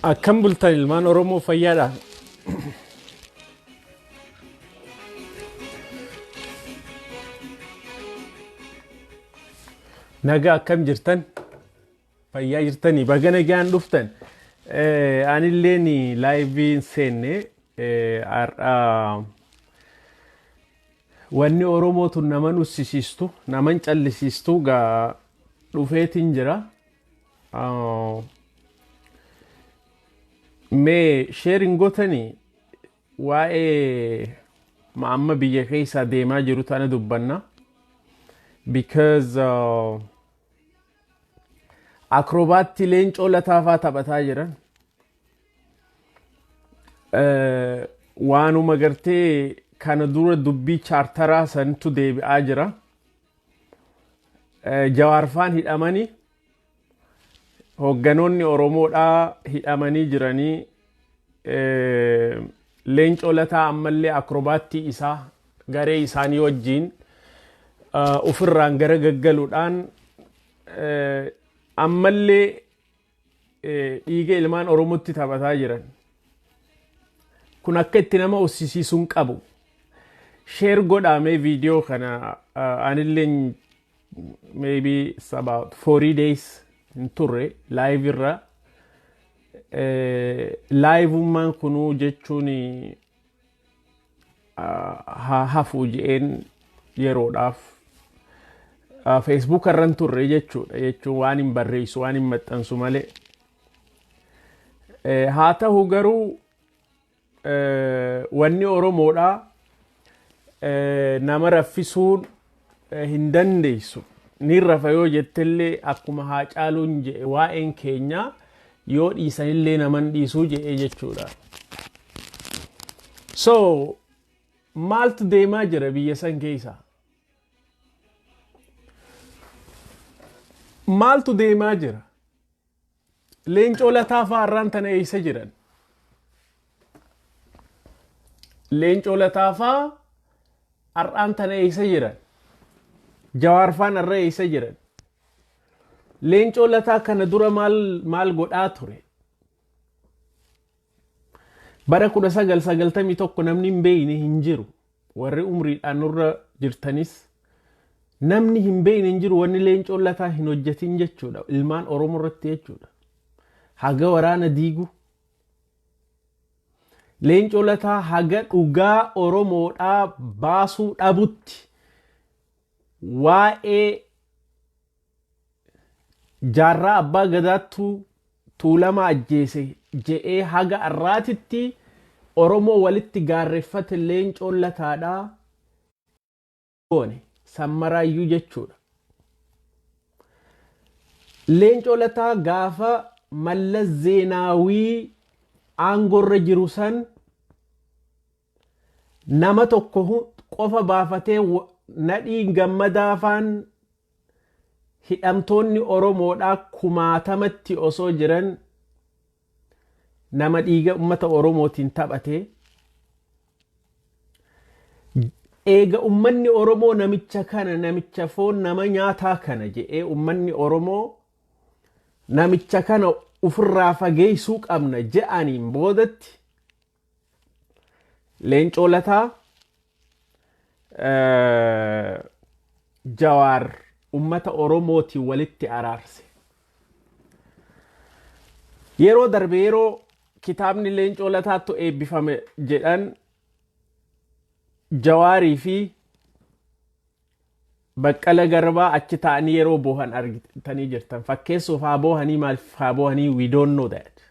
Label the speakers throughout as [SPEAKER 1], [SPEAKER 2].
[SPEAKER 1] Akkam bultan ilmaan Oromoo fayyaadha. Naga akkam jirtan? Fayyaa jirtanii baga nagaan dhuftan. Anillee ni live seenne wanni Oromootu nama nussisiistu, naman callisiistu gaa dhufeetiin jira. Mee sharing gootanii waa'ee amma biyya keessa deemaa jiru tana dubbanna. Because akrobaatti Leencoo Lataa taphataa jiran. Waanuma gartee kana dura dubbii chaartaraa santu deebi'aa jira. Jawaarfaan hidhamanii hogganoonni Oromoodhaa hidhamanii jiranii. Leencoo Lataa ammallee akrobaatti isaa garee isaanii wajjiin ofirraan gara gaggaluudhaan ammallee dhiiga ilmaan Oromootti taphataa jiran. Kun akka itti nama hossisiisuun qabu. Share godhamee video kana anillee maybe it's about 40 days in turre live irra. Live umman kunu jechuun hafu jeen yeroodhaaf Facebook irran turre jechuun waan hin barreessu waan hin maxxansu malee. Haa ta'u garuu wanni Oromoodhaa nama raffisuun hin dandeessu. Ni rafa yoo jettellee akkuma haa caaluun jedhe waa'een keenya yoo dhiisanillee naman dhiisuu jedhe jechuudha. So maaltu deemaa jira biyya san keessa? Maaltu deemaa jira? Leencoo Lataa faarraan tana eessa jiran? Leencoo Lataa har'aan tana eessa jiran? Jawaarfaan har'a eessa jiran? Leencoo Lataa kana dura maal godhaa ture? Bara 1991 namni hin beeyne hin jiru. Warri umriidhaan nurra jirtanis namni hin beeyne hin jiru. Wanni Leencoo Lataa hin hojjetin jechuudha. Ilmaan Oromoo irratti jechuudha. Haga waraana diigu. Leencoo Lataa haga dhugaa Oromoodhaa baasuu dhabutti waa'ee jaarraa abbaa gadaattu tuulama ajjeese je'ee haga arraatitti Oromoo walitti gaarreeffate Leencoo Lataadhaa goone sammaraayyuu jechuudha. Leencoo Lataa gaafa Mallas Zeenaawii aangorra jiru san nama tokko qofa baafatee nadhii gammadaafaan hidhamtoonni Oromoodhaa kumaatamatti osoo jiran nama dhiiga ummata Oromootiin taphate. Eega ummanni Oromoo namicha kana namicha foon nama nyaataa kana jedhee ummanni Oromoo namicha kana ofirraa fageessuu qabna je'aniin boodatti Leencoo Lataa Jawaar ummata Oromootiin walitti araarse. Yeroo darbe yeroo kitaabni Leencoo Lataattu eebbifame jedhan Jawaarii fi Baqqala Garbaa achi ta'anii yeroo boohan argitanii jirtan. Fakkeessuuf haa boohanii maaliif haa boohanii we don't know that.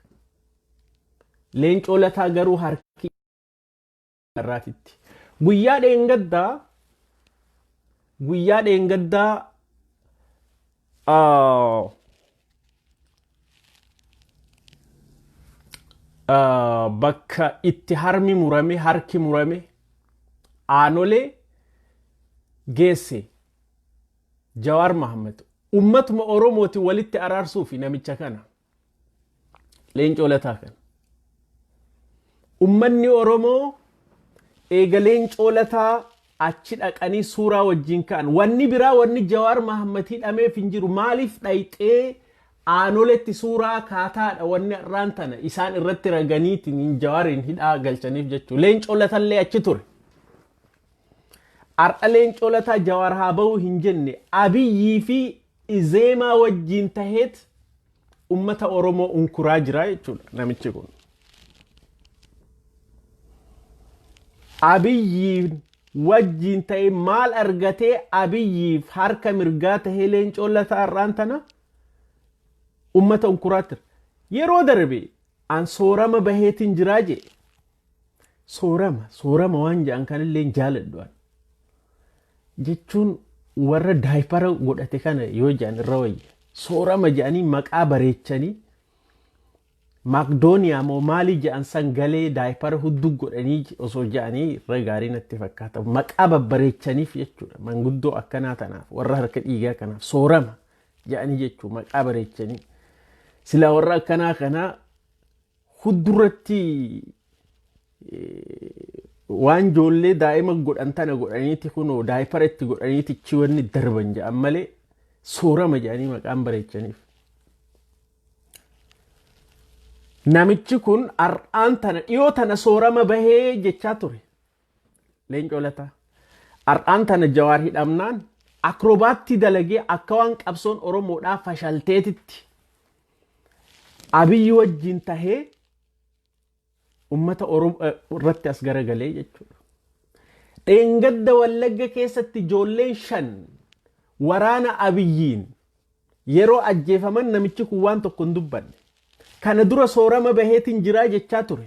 [SPEAKER 1] Leencoo Lataa garuu harki irraatitti. Guyyaa dheengaddaa bakka itti harki murame aanolee geesse Jawaar Mahammad ummatuma Oromooti walitti araarsuufi namicha kana Leencoo Lataa kana. Ummanni Oromoo eega Leencoo Lataa achi dhaqanii suuraa wajjin ka'an. Wanni biraa wanni Jawaar Mahammad hidhameef hin jiru. Maaliif dhayxee aanoletti suuraa kaataadha wanni irraan tana isaan irratti raganiitiin Jawaarin hidhaa galchaniif jechuudha. Leencoo Latallee achi ture. Har'a Leencoo Lataa Jawaar haa ba'uu hin jenne Abiyyii fi Izeemaa wajjin taheet ummata Oromoo unkuraa jira jechuudha namichi kun. Abiyyii wajjin ta'e maal argatee Abiyyiif harka mirgaa tahee Leencoo Lataa irraan tana ummata unkuraatti yeroo darbe an soorama baheetiin jiraa je soorama waan jedhan kanillee jaaladhu jechuun warra daayipara godhate kana yoo jedhan irra wayya soorama jedhanii maqaa bareechanii Maakdooniyaa moo maalii jedhan san galee daayipara hudduu godhanii osoo jedhanii irra gaarii natti fakkaata maqaa babbareechaniif jechuudha manguddoo akkanaa tanaaf warra harka dhiigaa kanaaf soorama jedhanii jechuu maqaa bareechanii sila warra akkanaa kana huddurratti waan joollee daa'ima godhan tana godhaniiti kunoo daayipara itti godhaniiti chiwanni darban jedhan malee soorama jedhanii maqaan bareechaniif. Namichi kun har'aan tana dhiyoo tana soorama bahee jechaa ture. Leencoo Lataa. Har'aan tana Jawaar hidhamnaan akrobaatti dalagee akka waan qabsoon Oromoodhaa fashalteetitti. Abiyyi wajjin tahee ummata Oromoo irratti as garagalee jechuudha. Dheengadda Wallagga keessatti ijoolleen 5 waraana Abiyyiin yeroo ajjeefaman namichi kun waan tokko hin dubbanne. Kana dura soorama baheetiin jiraa jechaa ture.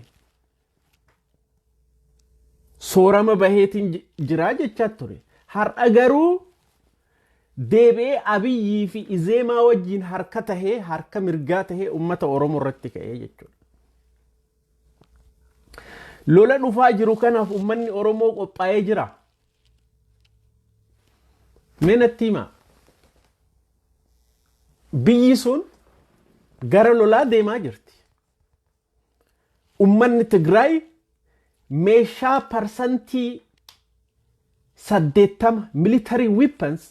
[SPEAKER 1] Soorama baheetiin jiraa jechaa ture. Har'a garuu deebi'ee Abiyyii fi Izeemaa wajjin harka tahee harka mirgaa tahee ummata Oromoo irratti ka'ee jechuudha. Lola dhufaa jiru kanaaf ummanni Oromoo qophaa'ee jira. Mee natti himaa. Biyyi sun gara lolaa deemaa jirti. Ummanni Tigraay meeshaa parsantii 80 military weapons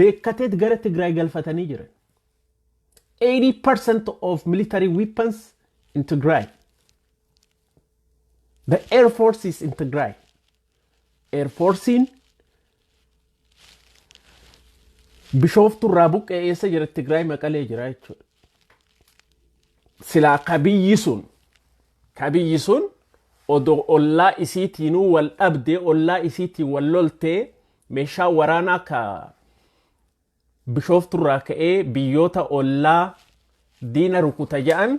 [SPEAKER 1] beekateet gara Tigraay galfatanii jiran. 80% of military weapons in Tigray. The Air Force is in Tigray. Air Force in Bishooftu irraa buqqa'eessa jira Tigraay maqalee jira jechuudha. Silaa kabiyyi sun odoo ollaa isiitiinuu wal dhabdee ollaa isiitiin wal loltee meeshaa waraanaa ka Bishooftu irraa ka'ee biyyoota ollaa diina rukuta jedhan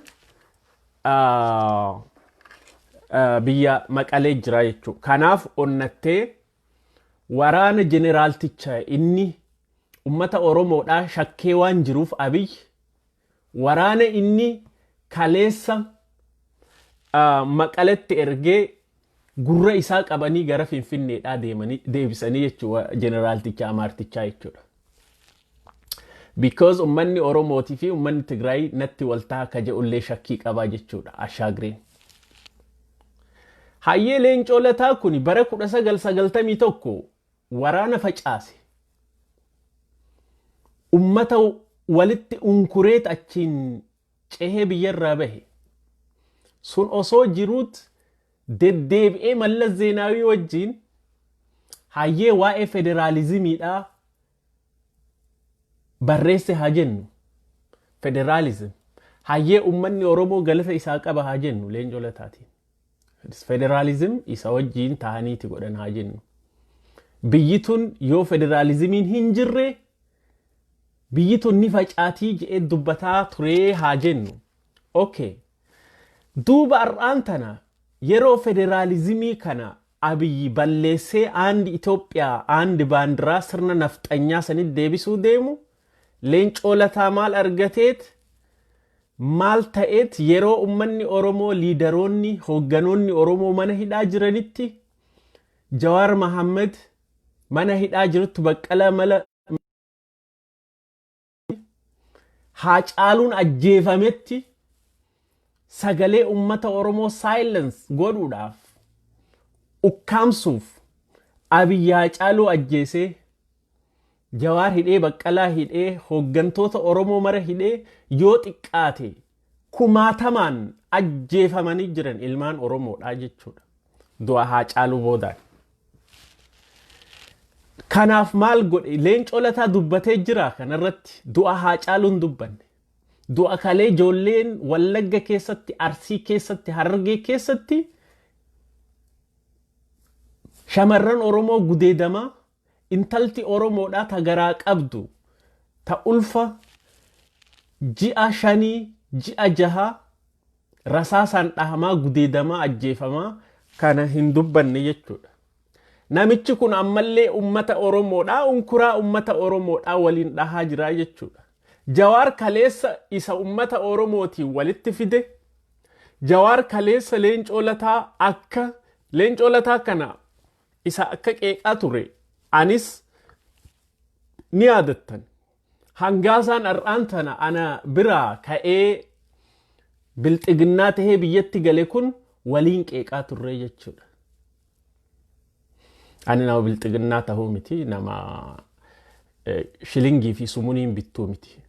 [SPEAKER 1] biyya maqalee jira jechuudha. Kanaaf onnattee waraana jeneraalticha inni ummata Oromoodhaa shakkee waan jiruuf Abiy waraana inni kaleessa maqaletti ergee gurra isaa qabanii gara Finfinneedhaa deebisanii jechuudha jeneraalticha amaartichaa jechuudha. Because ummanni Oromootii fi ummanni Tigraay natti waltaa akka jedhullee shakkii qabaa jechuudha Ashaagireen. Hayyee Leencoo Lataa kun bara 1991 waraana facaase. Ummata walitti unkureet achiin cehee biyyarraa bahe. Sun osoo jiruut deddeebi'ee Mallas Zeenaawii wajjin hayyee waa'ee federaalizimiidhaa barreesse haa jennu. Federalizim. Hayyee ummanni Oromoo galata isaa qaba haa jennu Leencoo Lataatiin. Federalizim isa wajjin tahaniiti godhan haa jennu. Biyyi tun yoo federalizimiin hin jirre biyyi tun ni facaatii jedhee dubbataa turee haa jennu. Okay. Duuba har'aan tana yeroo federalizimii kana Abiy balleessee aandi Itoophiyaa aandi baandiraa sirna nafxanyaa sanit deebisuu deemu Leencoo Lataa maal argateet maal ta'eet yeroo ummanni Oromoo liidaroonni hoogganoonni Oromoo mana hidhaa jiranitti Jawaar Mohammed mana hidhaa jirutti Baqqalaa Mala Haacaaluun ajjeefametti sagalee ummata Oromoo silence godhuudhaaf ukkaamsuuf Abiy Haacaaluu ajjeesee Jawaar hidhee Baqqalaa hidhee hooggantoota Oromoo mara hidhee yoo xiqqaate kumaatamaan ajjeefamanii jiran ilmaan Oromoodhaa jechuudha. Du'a Haacaaluu boodaan. Kanaaf maal godhe Leencoo Lataa dubbatee jira kanarratti du'a Haacaaluun dubbanne. Du'a kalee ijoolleen Wallagga keessatti, Arsii keessatti, Harargee keessatti shamarran Oromoo gudeedamaa intalti Oromoodhaa ta garaa qabdu ta ulfa ji'a 5 ji'a 6 rasaasaan dhahamaa gudeedamaa ajjeefamaa kana hin dubbanne jechuudha. Namichi kun ammallee ummata Oromoodhaa unkuraa ummata Oromoodhaa waliin dhahaa jira jechuudha. Jawaar kaleessa isa ummata Oromootiin walitti fide. Jawaar kaleessa Leencoo Lataa akka Leencoo Lataa kana isa akka qeeqaa ture. Anis ni yaadattan. Hangaasaan har'aan tana ana biraa ka'ee bilxiginnaa tahee biyyatti gale kun waliin qeeqaa turre jechuudha. Ani nama bilxiginnaa tahuu miti, nama shilingii fi sumuniin bittuu miti.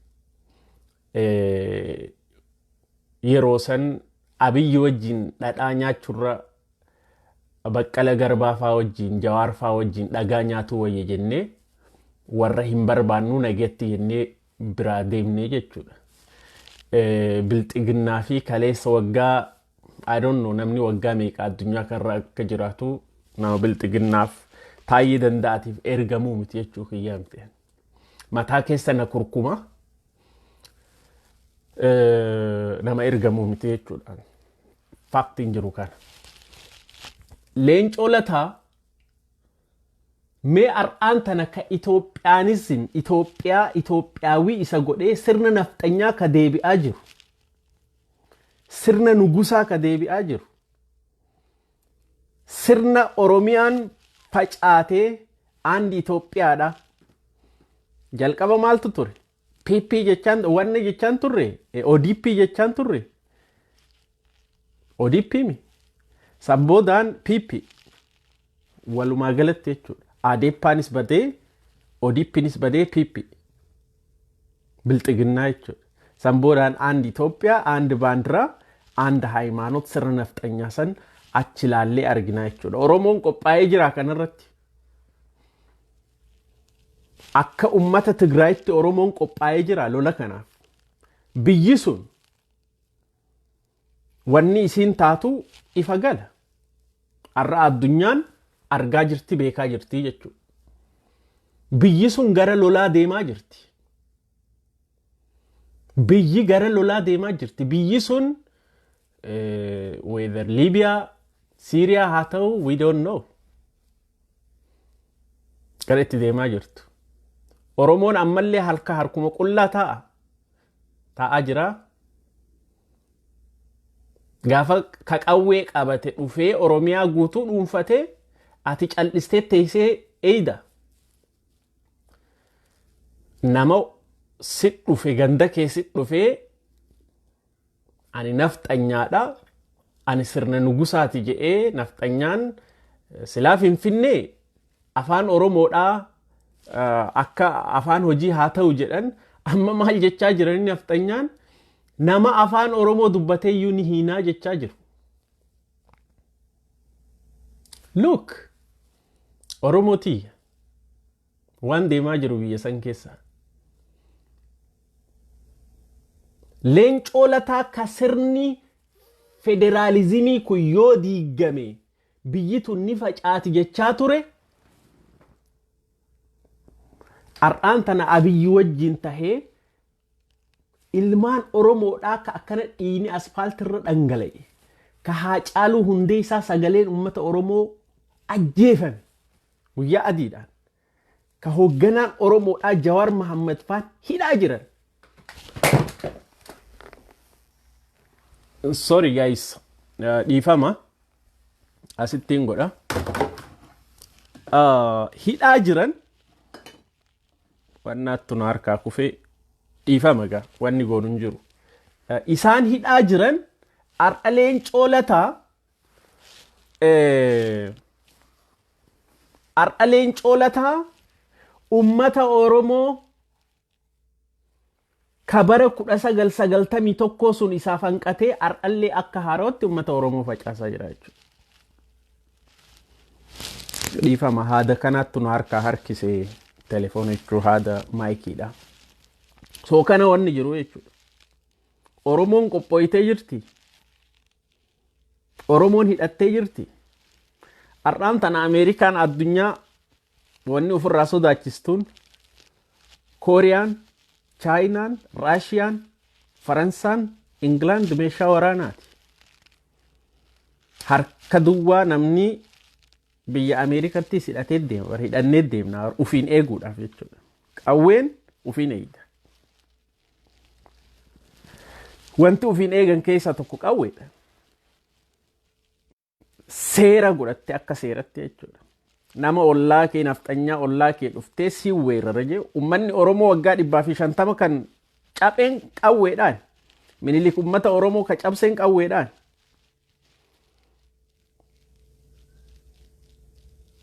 [SPEAKER 1] Yeroo san Abiy wajjin dhadhaa nyaachurra Baqqala Garbaa faa wajjin, Jawaar faa wajjin dhagaa nyaatuu wayye jennee warra hin barbaannu nageetti jennee biraa deemnee jechuudha. Bilxiginnaa fi kaleessa waggaa I don't know namni waggaa meeqa addunyaa kanarra akka jiraatu nama bilxiginnaaf taayii danda'atiif ergamuu miti jechuu kiyyaa miti. Mataa keessa na kurkuma nama ergamuu miti jechuudha. Faaktiin jiru kana. Leencoo Lataa mee har'aan tana ka Itoophiyaanism Itoophiyaawii isa godhee sirna nafxanyaa ka deebi'aa jiru. Sirna nugusaa ka deebi'aa jiru. Sirna Oromiyaan facaatee aandi Itoophiyaadha. Jalqaba maaltu ture? PP jechaan wanne jechaan turre? ODP jechaan turre? ODP mi? Sabboodaan PP walumaa galatti jechuudha. Adeppaanis badee, ODPnis badee PP bilxiginnaa jechuudha. Sabboodaan aandi Itoophiyaa, aandi baandiraa, aandi haayimaanoot sirna nafxanyaa san achi ilaallee arginaa jechuudha. Oromoon qophaa'ee jira kanarratti. Akka ummata Tigraayitti Oromoon qophaa'ee jira lola kanaaf. Biyyi sun wanni isiin taatu ifa gala. Har'a addunyaan argaa jirti beekaa jirti jechuudha. Biyyi sun gara lolaa deemaa jirti. Biyyi gara lolaa deemaa jirti. Biyyi sun whether Libya, Syria haa ta'u we don't know. Gara itti deemaa jirtu. Oromoon ammallee halka harkuma qullaa taa'aa jira. Gaafa ka qawwee qabate dhufee Oromiyaa guutuu dhuunfatee ati cal'istee teessee eeyda. Nama sit dhufe ganda keessit dhufee ani nafxanyaadha. Ani sirna nugusaati jedhee nafxanyaan silaa Finfinnee afaan Oromoodhaa akka afaan hojii haa ta'u jedhan amma maal jechaa jiranii nafxanyaan nama afaan Oromoo dubbatee iyyuu ni hiinaa jechaa jiru. Look, Oromootii waan deemaa jiru biyya san keessa. Leencoo Lataa ka sirni federaalizimii kun yoo diigame biyyi tun ni facaati jechaa ture. Har'aan tana Abiy wajjin tahee ilmaan Oromoodhaa ka akkana dhiini asfaaltirra dhangala'e. Ka Haacaaluu hundee isaa sagaleen ummata Oromoo ajjeefame guyyaa adiidhaan. Ka hoogganaan Oromoodhaa Jawaar Mohaammed faan hidhaa jiran. Sorry guys, dhiifama asittiin godha. Hidhaa jiran wannaattu na harkaa kufee dhiifama gaa wanni goonuun jiru. Isaan hidhaa jiran har'a Leencoo Lataa har'a Leencoo Lataa ummata oromoo kabara 1991 sun isaaf hanqatee ar'allee akka haarootti ummata oromoo facaasaa jira jechuudha. Dhiifama haada kanatti nu harkaa harkisee telefoona jechuun haada maayikiidha. So kana wanni jiru jechuudha. Oromoon qophooyitee jirti. Oromoon hidhattee jirti. Har'aan tana Ameerikaan addunyaa wanni ofirraa sodaachistuun Kooriyaan, Chaayinaan, Raashiyaan, Faransaan, Ingilaand meeshaa waraanaati. Harka duwwaa namni biyya Ameerikatti hidhatee deema, hidhannee deemna ufiin eeguudhaaf jechuudha. Qawween ufiin eegda. Wanti ufiin eegan keessaa tokko qawweedha. Seera godhatte akka seeratti jechuudha. Nama ollaa kee nafxanyaa ollaa kee dhuftee si weerara jee ummanni Oromoo waggaa 150 kan capheen qawweedhaan. Minilik ummata Oromoo ka cabseen qawweedhaan.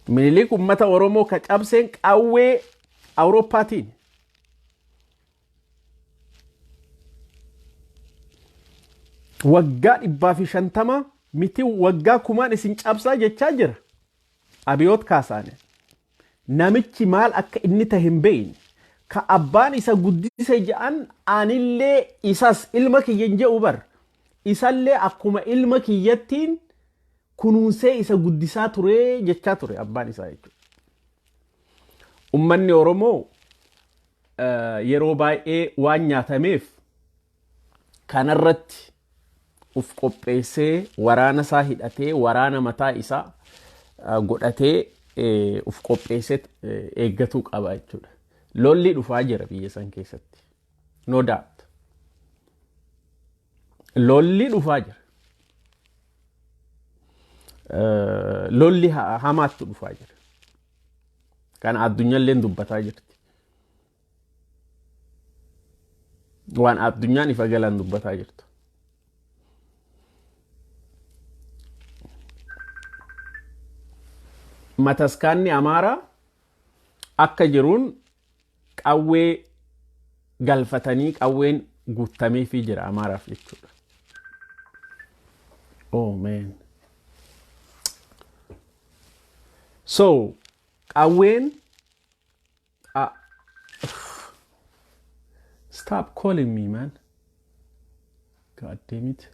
[SPEAKER 1] Minilik ummata Oromoo ka cabseen qawwee Awurooppaatiin. Waggaa 150 miti waggaa kumaan isin cabsaa jechaa jira. Abiyoot kaasaane. Namichi maal akka inni ta'e hin beekne. Ka abbaan isa guddise jedhan anillee isas ilma kiyyan jedhu bar. Isallee akkuma ilma kiyyattiin kunuunsee isa guddisaa ture jechaa ture abbaan isaa jechuudha. Ummanni Oromoo yeroo baay'ee waan nyaatameef kanarratti uf qopheessee waraana isaa hidhatee waraana mataa isaa godhatee uf qopheessee eeggatuu qaba jechuudha. Lolli dhufaa jira biyya san keessatti. No doubt. Lolli dhufaa jira. Lolli hamaatti dhufaa jira. Kana addunyaalleen dubbataa jirti. Waan addunyaan ifa galan dubbataa jirtu. Mataskaanni Amaaraa akka jiruun qawwee galfatanii qawween guutamee fi jira Amaaraaf jechuudha. Oh man. So qawween stop calling me, man. God damn it.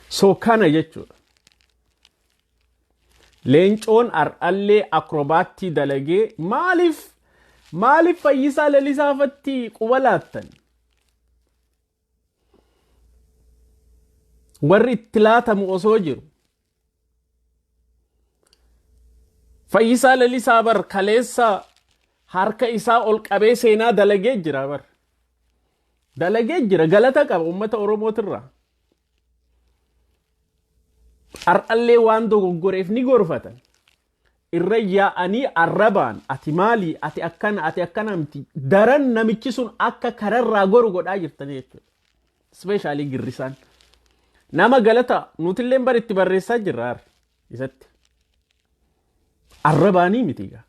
[SPEAKER 1] So kana jechuudha. Leencoon ar'allee akrobaattii dalagee maaliif Fayyisaa Lalisaafatti quba laattan? Warri itti laatamu osoo jiru. Fayyisaa Lalisaa bar kaleessa harka isaa ol qabee seenaa dalagee jira bar. Dalagee jira galata qaba ummata Oromootirraa. Ar'allee waan dogoggoreef ni gorfatan. Irra yaa'anii arrabaan ati maali ati akkana miti daran namichi sun akka kararraa goru godhaa jirtan jechuudha. Especially girrisaan. Nama galata nutilleen baritti barreessaa jirra isatti. Arrabaanii mitiga.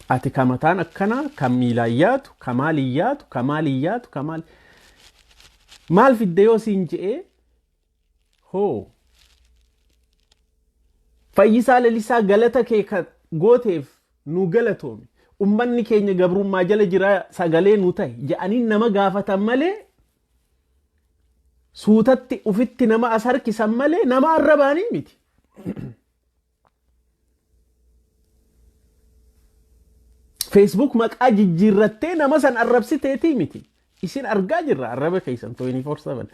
[SPEAKER 1] Ati kamataan akkana kan miilayyaatu, kamaaliyyaatu. Maal fidde yoo siin je'ee hoo Fayyisaa Lalisaa galata kee gooteef nu galatoomi. Ummanni keenya gabrummaa jala jira sagalee nu ta'e je'anii nama gaafatan malee suutatti ufitti nama as harkisan malee nama arrabaanii miti. Facebook maqaa jijjiirrattee nama san arrabsiteetii miti. Isin argaa jirra arraba keessan 24/7.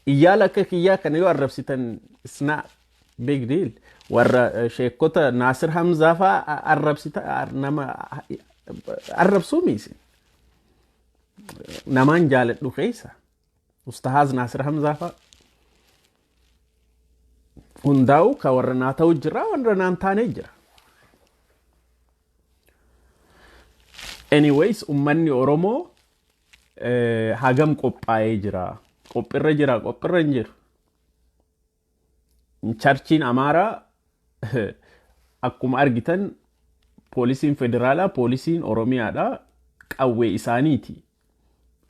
[SPEAKER 1] Iyyaala akka kiyyaa kana yoo arrabsitan it's not big deal. Warra sheekota Naasir Hamzaa fa'aa arrabsita nama arrabsuu miisi. Namaan jaaladhu keessa. Ustaaz Naasir Hamzaa fa'aa. Hundaa'u ka warra naa ta'u jira warra naan taanee jira. Anyways, ummanni Oromoo hagam qophaa'ee jira. Qophirra jira, qophirra hin jiru. Charchiin Amaaraa akkuma argitan poolisiin federaalaa, poolisiin Oromiyaadha qawwee isaaniiti.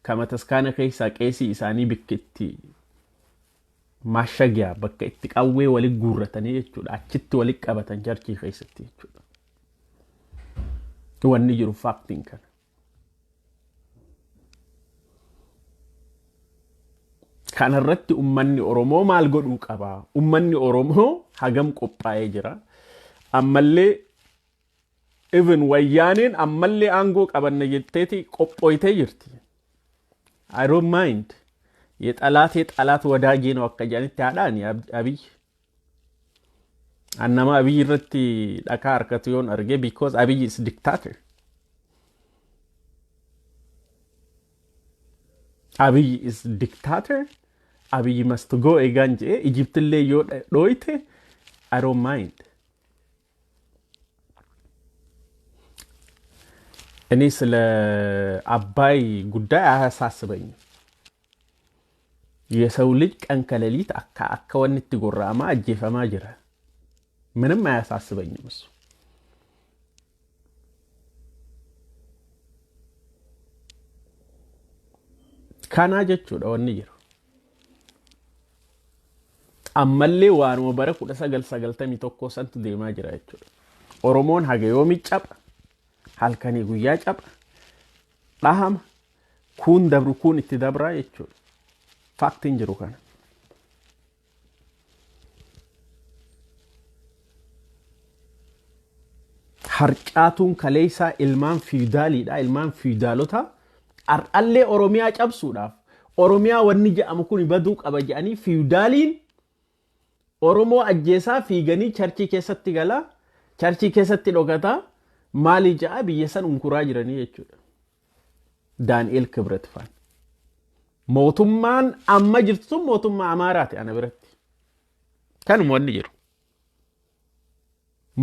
[SPEAKER 1] Kama taskaana keessaa qeesii isaanii bakka itti maashagiyaa bakka itti qawwee walitti guurratanii jechuudha. Achitti walitti qabatan charchii keessatti jechuudha. Wanni jiru faaktiin kana. Kanarratti ummanni Oromoo maal godhuu qaba? Ummanni Oromoo hagam qophaa'ee jira. Ammallee even wayyaaneen ammallee aangoo qabanna jetteeti qophooytee jirti. I don't mind. የጠላት ወዳጄ ነው አከጃኒት ያዳን አብይ annama Abiy irratti dhaka harkatu yoon arge because Abiy is dictator. Abiy is dictator. Abiy must go eganje Egypt le yo doite. I don't mind. እኔ ስለ አባይ ጉዳይ አያሳስበኝም። የሰው ልጅ ቀን ከሌሊት አካወንት ይጎራማ አጀፈማ ጅራ ምንም አያሳስበኝም እሱ። ካና ጀቹudha wanni jiru. Ammallee waanuma bara 1991 santu deemaa jira jechuudha. Oromoon haga yoomi capha halkanii guyyaa capha dhahama kun dabru kun itti dabra jechuudha. Faktiin jiru kana. Harcaatuun kaleessaa ilmaan fiidaaliidha. Ilmaan fiidaalota ar'allee Oromiyaa cabsuudhaaf Oromiyaa wanni jedhamu kun baduu qaba jedhanii fiidaaliin Oromoo ajjeesaa fiiganii charchii keessatti galaa charchii keessatti dhokataa maali ja'a biyya san unkuraa jiranii jechuudha. Daani'el Kibret faan. Mootummaan amma jirtu sun mootummaa Amaaraati ana biratti. Kanuma wanni jiru.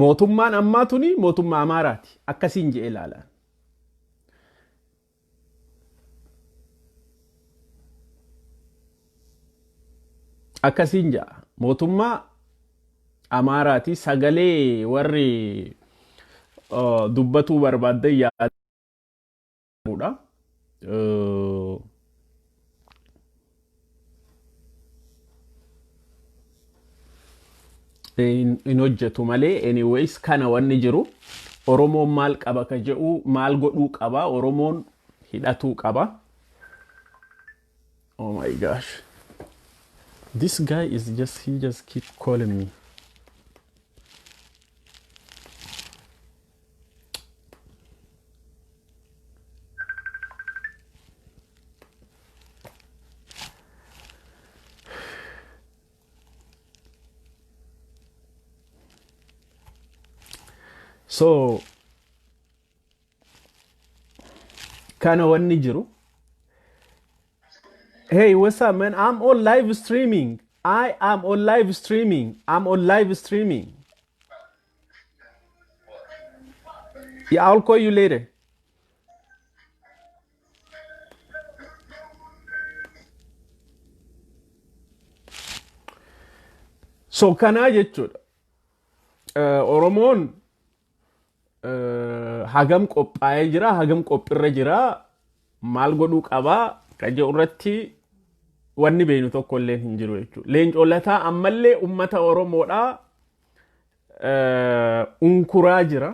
[SPEAKER 1] Mootummaan ammaa tuni mootummaa Amaaraati. Akkasiin jedhee ilaalaan. Akkasiin ja'a. Mootummaa Amaaraati sagalee warri dubbatuu barbaaddan yaadudha. In hojjetu malee anyways kana wanni jiru Oromoon maal qaba ka jedhu maal godhuu qaba Oromoon hidhatuu qaba. Oh my gosh. This guy is he just keep calling me. So kana wanni jiru. Hey, what's up, man? I'm on live streaming. I am on live streaming. I'm on live streaming. Yeah, I'll call you later. So kana jechuudha. Oromoon hagam qophaa'ee jira, hagam qophirra jira, maal godhuu qaba kaje irratti wanni beenu tokko illee hin jiru jechuudha. Leencoo Lataa ammallee ummata Oromoodha unkuraa jira.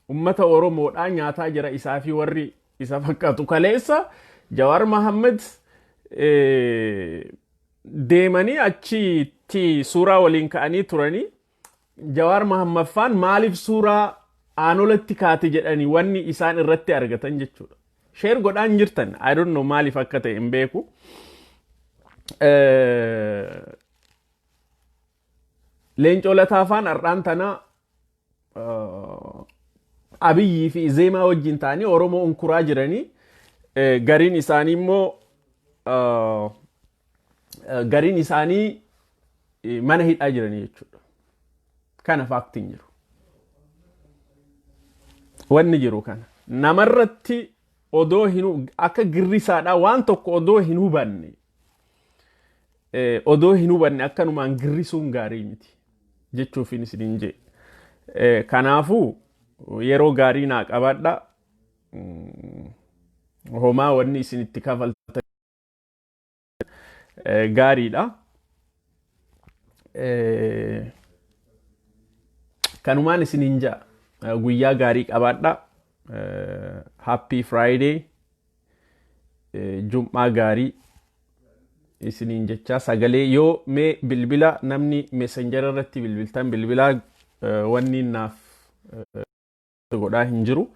[SPEAKER 1] Ummata Oromoodha nyaataa jira isaa fi warri isa fakkaatu kaleessa Jawaar Mohammed deemanii achitti suuraa waliin ka'anii turanii Jawaar Mohammed faan maaliif suuraa aanolatti kaate jedhanii wanni isaan irratti argatan jechuudha. Share godhaan jirtan I don't know maaliif akka ta'e hin beeku. Leencoo Lataa faan har'aan tana Abiy fi Zeemaa wajjin ta'anii Oromoo unkuraa jiranii gariin isaanii immoo gariin isaanii mana hidhaa jiranii jechuudha. Kana faktiin jiru. Wanni jiru kana. Namarratti odoo hin akka girrisaadha waan tokko odoo hin hubanne akkanumaan girrisuun gaarii miti jechuufin isiniin jee. Kanaafuu yeroo gaarii naa qabadha. Homaa wanni isinitti kafaltan gaariidha. Kanumaan isiniin jaa guyyaa gaarii qabadha. Happy Friday. Jum'aa gaarii isiniin jecha sagalee yoo mee bilbila namni messenger irratti bilbiltan bilbila wanni naaf godhaa hin jiru.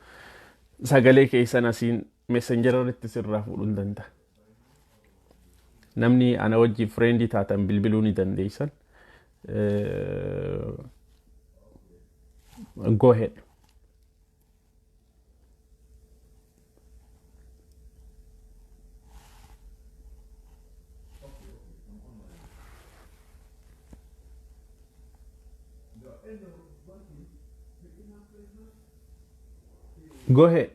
[SPEAKER 1] Sagalee keessan asiin messenger irratti sirraa fuudhuu danda'a. Namni ana wajjin friendii taatan bilbiluu ni dandeessan. Go ahead. Go ahead.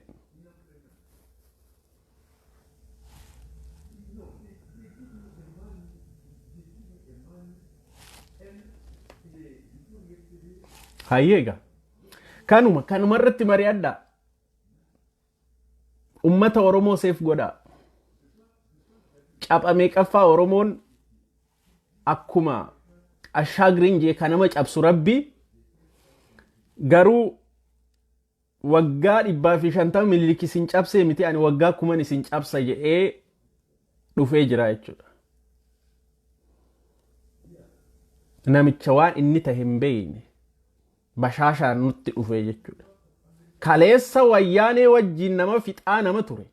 [SPEAKER 1] Hayyega. Kanuma irratti mari'adha. Ummata Oromoo seef godha. Cabamee qaffaa Oromoon akkuma ashaagriin jee kanama cabsu Rabbi garuu waggaa 150 mililik isin cabsee miti ani waggaa 1000 isin cabsa jedhee dhufee jira jechuudha. Namicha waan inni ta'e hin beekne bashaashaan nutti dhufee jechuudha. Kaleessa wayyaanee wajjin nama fixaa nama ture.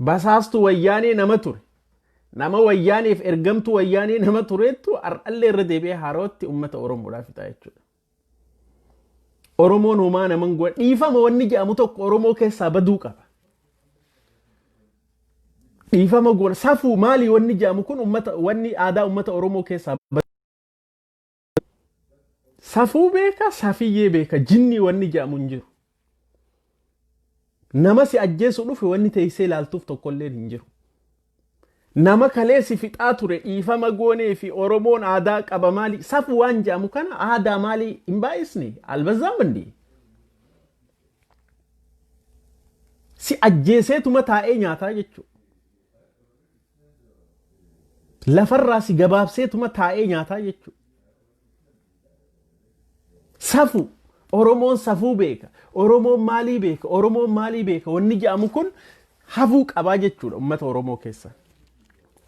[SPEAKER 1] Basaastu wayyaanee nama ture. Nama wayyaaneef ergamtu wayyaanee nama tureettu ar'allee irra deebi'ee haarootti ummata Oromoodhaaf fixaa jechuudha. Oromoon homaa naman godha dhiifama wanni jedhamu tokko Oromoo keessaa baduu qaba. Dhiifama godha safuu maali wanni jedhamu kun ummata wanni aadaa ummata Oromoo keessaa baduu. Safuu beeka safiyyee beeka jinni wanni jedhamu hin jiru. Nama si ajjeesu dhufe wanni teessee ilaaltuuf tokkollee hin jiru. Nama kaleessi fixaa ture dhiifama goonee fi Oromoon aadaa qaba maali safu waan jedhamu kana aadaa maali hin baay'isne albazaamandi. Si ajjeeseetuma taa'ee nyaataa jechuudha. Lafarraa si gabaabseetuma taa'ee nyaataa jechuudha. Safu Oromoon safuu beeka. Oromoon maalii beeka. Oromoon maalii beeka. Wanni jedhamu kun hafuu qabaa jechuudha ummata Oromoo keessa.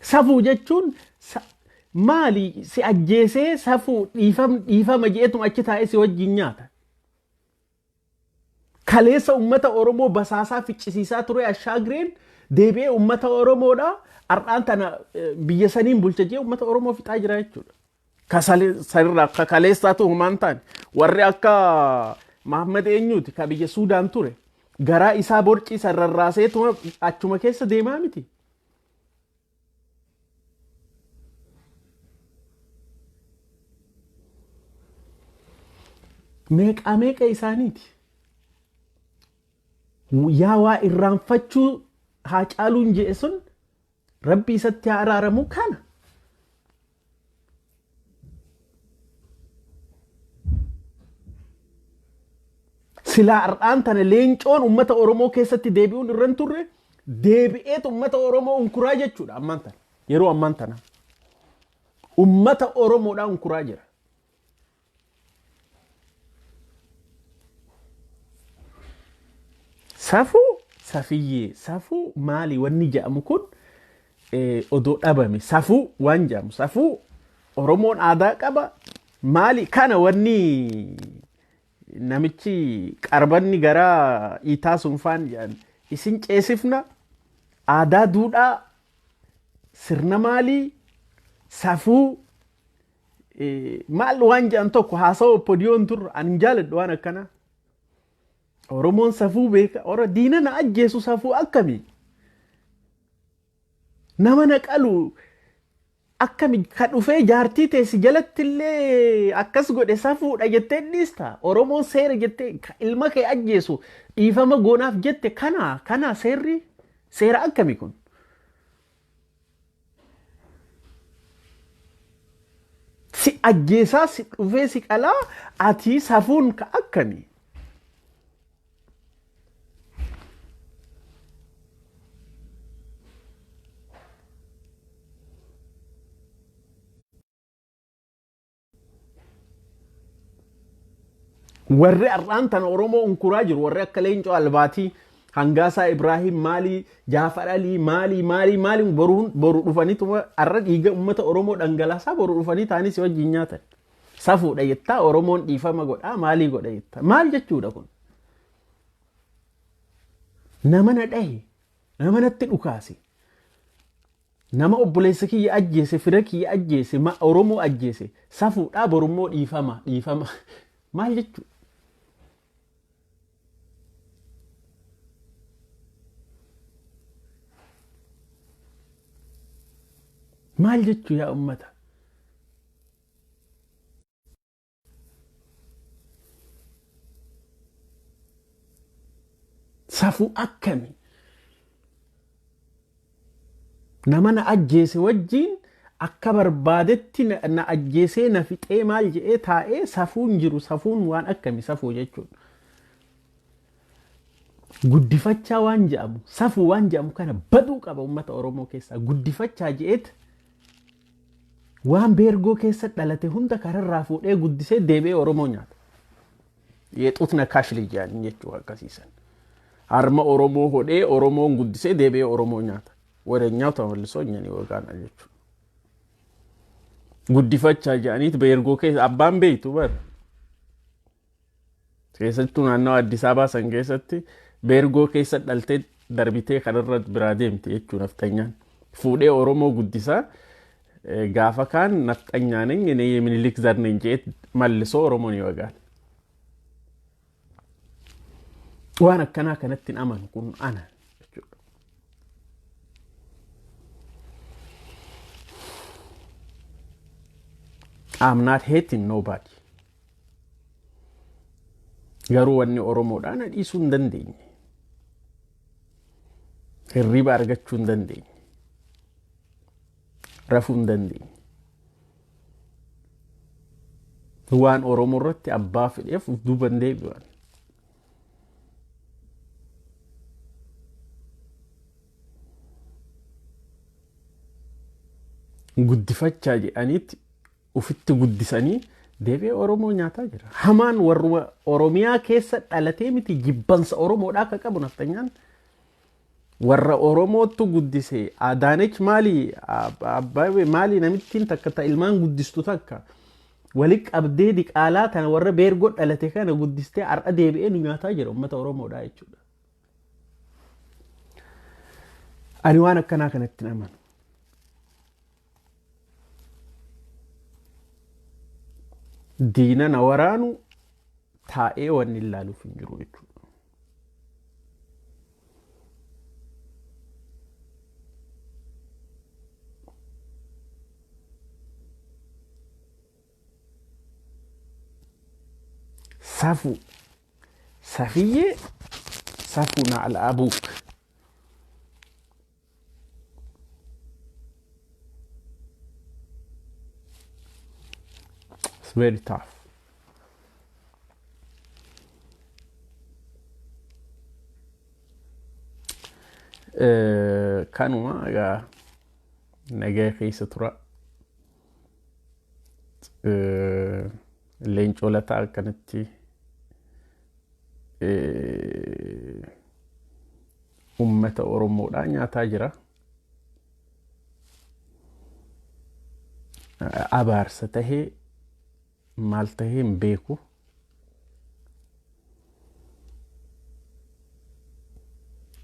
[SPEAKER 1] Safuu jechuun maali si ajjeesee safuu dhiifama jeetuma achi taa'ee si wajjin nyaata. Kaleessa ummata Oromoo basaasaa ficcisiisaa ture ashaagreen deebi'ee ummata Oromoodha har'aan tana biyya saniin bulcha jee ummata Oromoo fixaa jira jechuudha. Ka kaleessaatu humaan taane warri akka Mahammed eenyuuti ka biyya Suudaan ture garaa isaa borcii sararraaseetuma achuma keessa deemaa miti. Meeqa isaaniiti. Yaa waa irraanfachuu haa caaluun jee sun Rabbi isatti haa araaramu kana. Silaa har'aan tana leencoon ummata Oromoo keessatti deebi'uun irran turre deebi'eet ummata Oromoo unkuraa jechuudha ammaan tana. Yeroo ammaan tana. Ummata Oromoodhaa unkuraa jira. Safuu safiyyee safuu maali wanni jedhamu kun odoo dhabame safuu waan jedhamu safuu Oromoon aadaa qaba maali kana wanni namichi qarbanni garaa iitaa sunfaan jedhan isin ceesifna aadaa duudhaa sirna maalii safuu maal waan jedhan tokko haasawaa podiyoon turre ani jaaladhu waan akkana. Oromoon safuu beeka. Ora diina na ajjeesu safuu akkamii? Nama na qalu akkami ka dhufee jaartii teessi jalattillee akkas godhe safuudha jettee dhiista. Oromoon seera jettee ilma kee ajjeesu dhiifama goonaaf jette kana seera akkami kun? Si ajjeesaa si dhufee si qalaa ati safuun ka akkami? warri arraan tan Oromoo unkuraa jiru warri akka Leencoo Albaatii Hangaasaa Ibrahim maali Jaafar Ali maali boru dhufaniitu arra dhiiga ummata Oromoo dhangalaasaa boru dhufanii taanis wajjin nyaatan safuudha jettaa Oromoon dhiifama godhaa maalii godha jettaa maal jechuudha kun nama na dhahe nama natti dhukaase nama obboleessa kiyya ajjeese fira kiyya ajjeese Oromoo ajjeese safuudha borummoo dhiifama maal jechuudha maal jechuu yaa ummata safu akkami nama na ajjeese wajjin akka barbaadetti na ajjeesee na fixee maal jedhee taa'ee safuun jiru safuun waan akkami safuu jechuudha guddifachaa waan jedhamu safuu waan jedhamu kana baduu qaba ummata Oromoo keessaa guddifachaa jedheet waan beergoo keessa dhalate hunda kararraa fuudhee guddisee deebi'ee Oromoo nyaata. Yeexutna kaashli jedhanii jechuu akkasiisan. Harma Oromoo hodhee Oromoon guddisee deebi'ee Oromoo nyaata. Wareenyaaf tamallisoo nyanii wagaana jechuudha. Guddifachaa jedhaniit beergoo keessa abbaan beeytu bara. Keessattuu naannoo Addis Ababaa san keessatti beergoo keessa dhaltee darbitee kanarra biraa deemte jechuun naftanyaan. Fuudhee Oromoo guddisaa gaafa kaan naftanyaanin inni Minilik zarneen jeet mallisoo Oromoon wagaan. Waan akkanaa kanatti amanu kun ana jechuudha. I'm not hating nobody. Garuu wanni Oromoodhaan dhiisuu hin dandeenye. Hirriba argachuu hin dandeenye. Rafuu hin dandeenye. Waan Oromoo irratti abbaa fedheef duuba hin deebi'an. Guddifachaa jedhaniitti ufitti guddisanii deebi'ee Oromoo nyaataa jira. Hamaan warra Oromiyaa keessa dhalatee miti jibbansa Oromoodhaa akka qabu naftanyaan. Warra Oromootu guddisee Adaanech maali namittiin takka ta ilmaan guddistu takka walitti qabdee diqaalaa tana warra beergoo dhalate kana guddistee har'a deebi'ee nu nyaataa jira ummata Oromoodhaa jechuudha. Ani waan akkanaa kanatti amanu. Diina na waraanu taa'ee wanni ilaaluuf hin jiru jechuudha. Safiyyee safuna al-abuk. It's very tough. Kanuma egaa nagaa keessa tura. Leencoo Lataa akkanatti ummata Oromoodhaa nyaataa jira. Abaarsa tahee maal tahee hin beeku.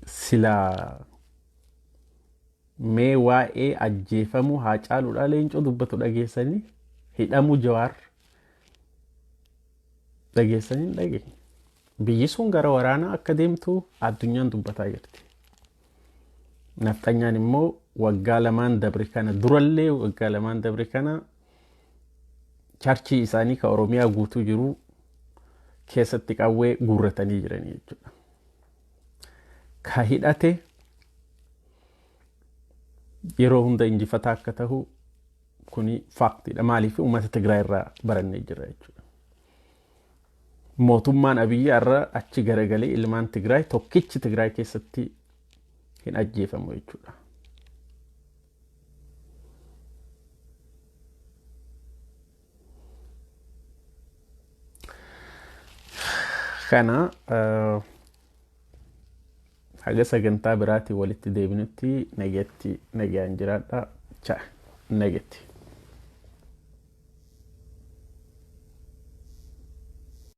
[SPEAKER 1] Silaa mee waa'ee ajjeefamuu haa caaluudha Leencoo dubbatu dhageessanii hidhamuu Jawaar dhageessanii dhageenye. Biyyi sun gara waraanaa akka deemtu addunyaan dubbataa jirti. Nafxanyaan immoo waggaa lamaan dabre kana durallee waggaa lamaan dabre kana charchii isaanii ka Oromiyaa guutuu jiru keessatti qawwee guurratanii jiranii jechuudha. Ka hidhate yeroo hunda injifataa akka ta'u kuni faaktiidha. Maaliif uummata Tigraay irraa barannee jira jechuudha. Mootummaan Abiy irraa achi garagalee ilmaan Tigraay tokkichi Tigraay keessatti hin ajjeefamu jechuudha. Kana haga sagantaa biraatti walitti deebinutti nagaan jiraadha. Negetti.